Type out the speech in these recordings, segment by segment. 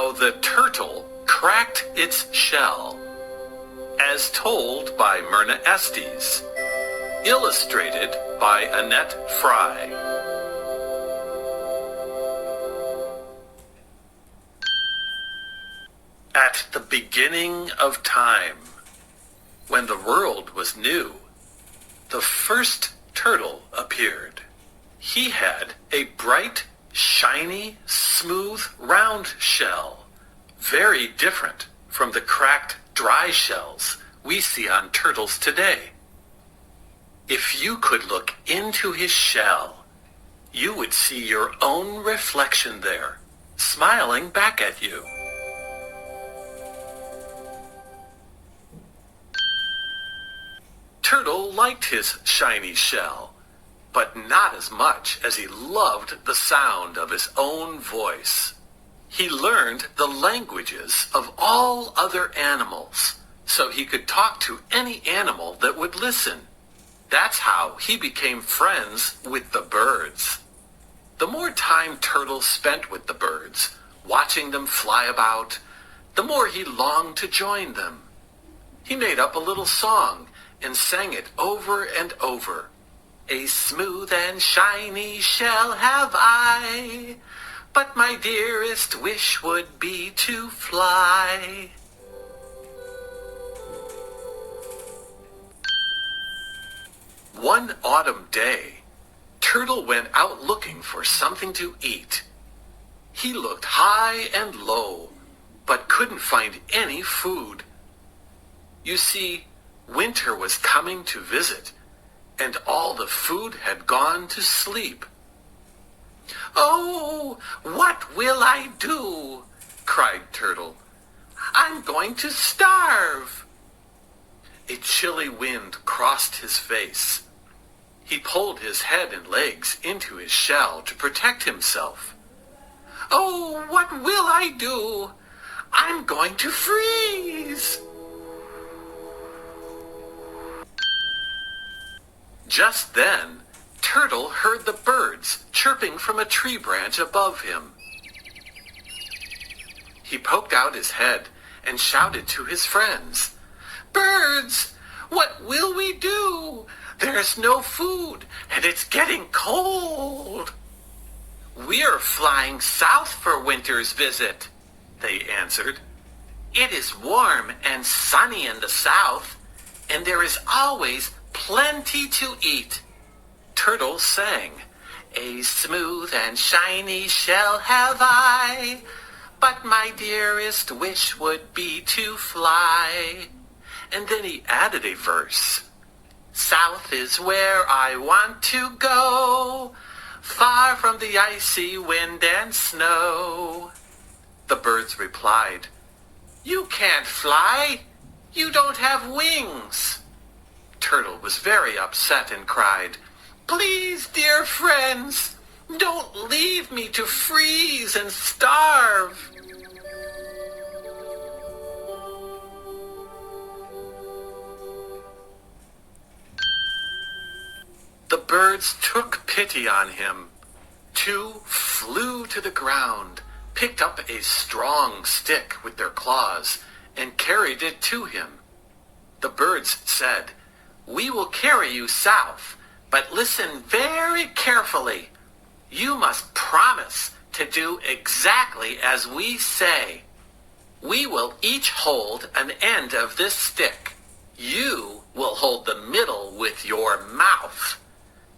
how the turtle cracked its shell, as told by Myrna Estes, illustrated by Annette Fry. At the beginning of time, when the world was new, the first turtle appeared. He had a bright, shiny, smooth, round shell, very different from the cracked, dry shells we see on turtles today. If you could look into his shell, you would see your own reflection there, smiling back at you. Turtle liked his shiny shell, but not as much as he loved the sound of his own voice. He learned the languages of all other animals, so he could talk to any animal that would listen. That's how he became friends with the birds. The more time Turtle spent with the birds, watching them fly about, the more he longed to join them. He made up a little song and sang it over and over. A smooth and shiny shell have I, but my dearest wish would be to fly. One autumn day, Turtle went out looking for something to eat. He looked high and low, but couldn't find any food. You see, winter was coming to visit, and all the food had gone to sleep. "Oh, what will I do?" cried Turtle. "I'm going to starve." A chilly wind crossed his face. He pulled his head and legs into his shell to protect himself. "Oh, what will I do? I'm going to freeze." Just then, Turtle heard the birds chirping from a tree branch above him. He poked out his head and shouted to his friends, "Birds, what will we do? There's no food, and it's getting cold." "We're flying south for winter's visit," they answered. "It is warm and sunny in the south, and there is always plenty to eat." Turtle sang, "A smooth and shiny shell have I, but my dearest wish would be to fly." And then he added a verse. "South is where I want to go, far from the icy wind and snow." The birds replied, "You can't fly. You don't have wings." Turtle was very upset and cried, "Please, dear friends, don't leave me to freeze and starve." The birds took pity on him. Two flew to the ground, picked up a strong stick with their claws, and carried it to him. The birds said, "We will carry you south, but listen very carefully. You must promise to do exactly as we say. We will each hold an end of this stick. You will hold the middle with your mouth.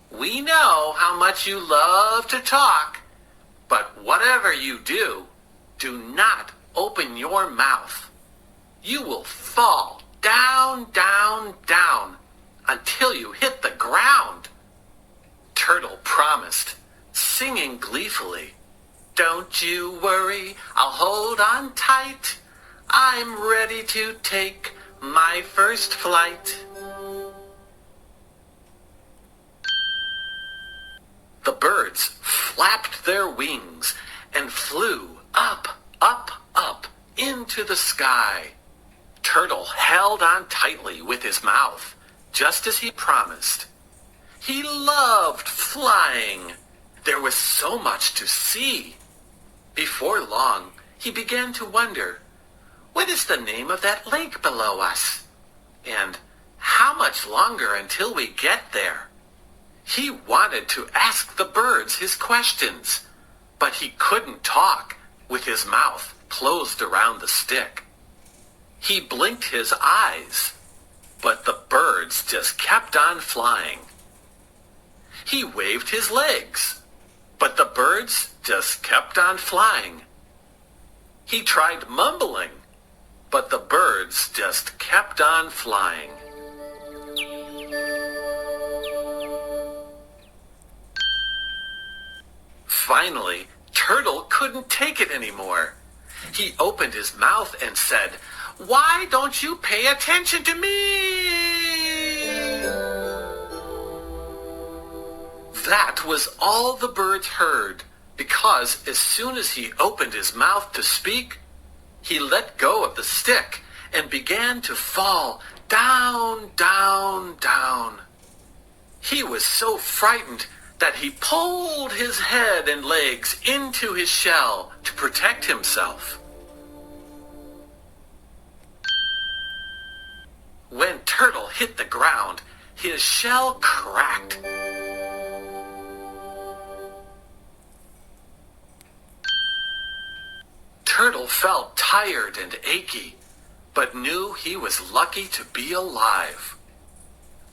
We know how much you love to talk, but whatever you do, do not open your mouth. You will fall down, down, down, until you hit the ground." Turtle promised, singing gleefully, "Don't you worry, I'll hold on tight. I'm ready to take my first flight." The birds flapped their wings and flew up, up, up into the sky. Turtle held on tightly with his mouth, just as he promised. He loved flying. There was so much to see. Before long, He began to wonder, what is the name of that lake below us? And how much longer until we get there? He wanted to ask the birds his questions, but he couldn't talk with his mouth closed around the stick. He blinked his eyes, but the birds just kept on flying. He waved his legs, but the birds just kept on flying. He tried mumbling, but the birds just kept on flying. Finally, Turtle couldn't take it anymore. He opened his mouth and said, "Why don't you pay attention to me?" That was all the birds heard, because as soon as he opened his mouth to speak, he let go of the stick and began to fall down, down, down. He was so frightened that he pulled his head and legs into his shell to protect himself. When Turtle hit the ground, his shell cracked. Turtle felt tired and achy, but knew he was lucky to be alive.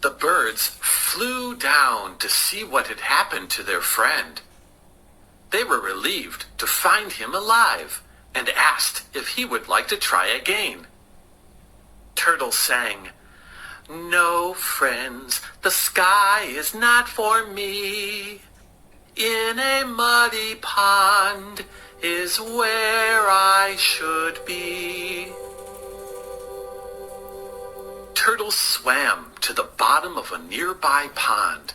The birds flew down to see what had happened to their friend. They were relieved to find him alive and asked if he would like to try again. Turtle sang, "No, friends, the sky is not for me. In a muddy pond is where I should be." Turtle swam to the bottom of a nearby pond,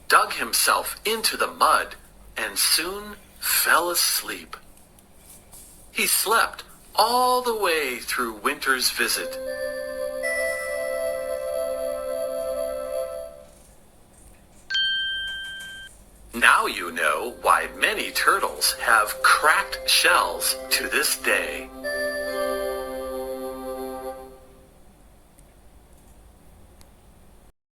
dug himself into the mud, and soon fell asleep. He slept all the way through winter's visit. Now you know why many turtles have cracked shells to this day.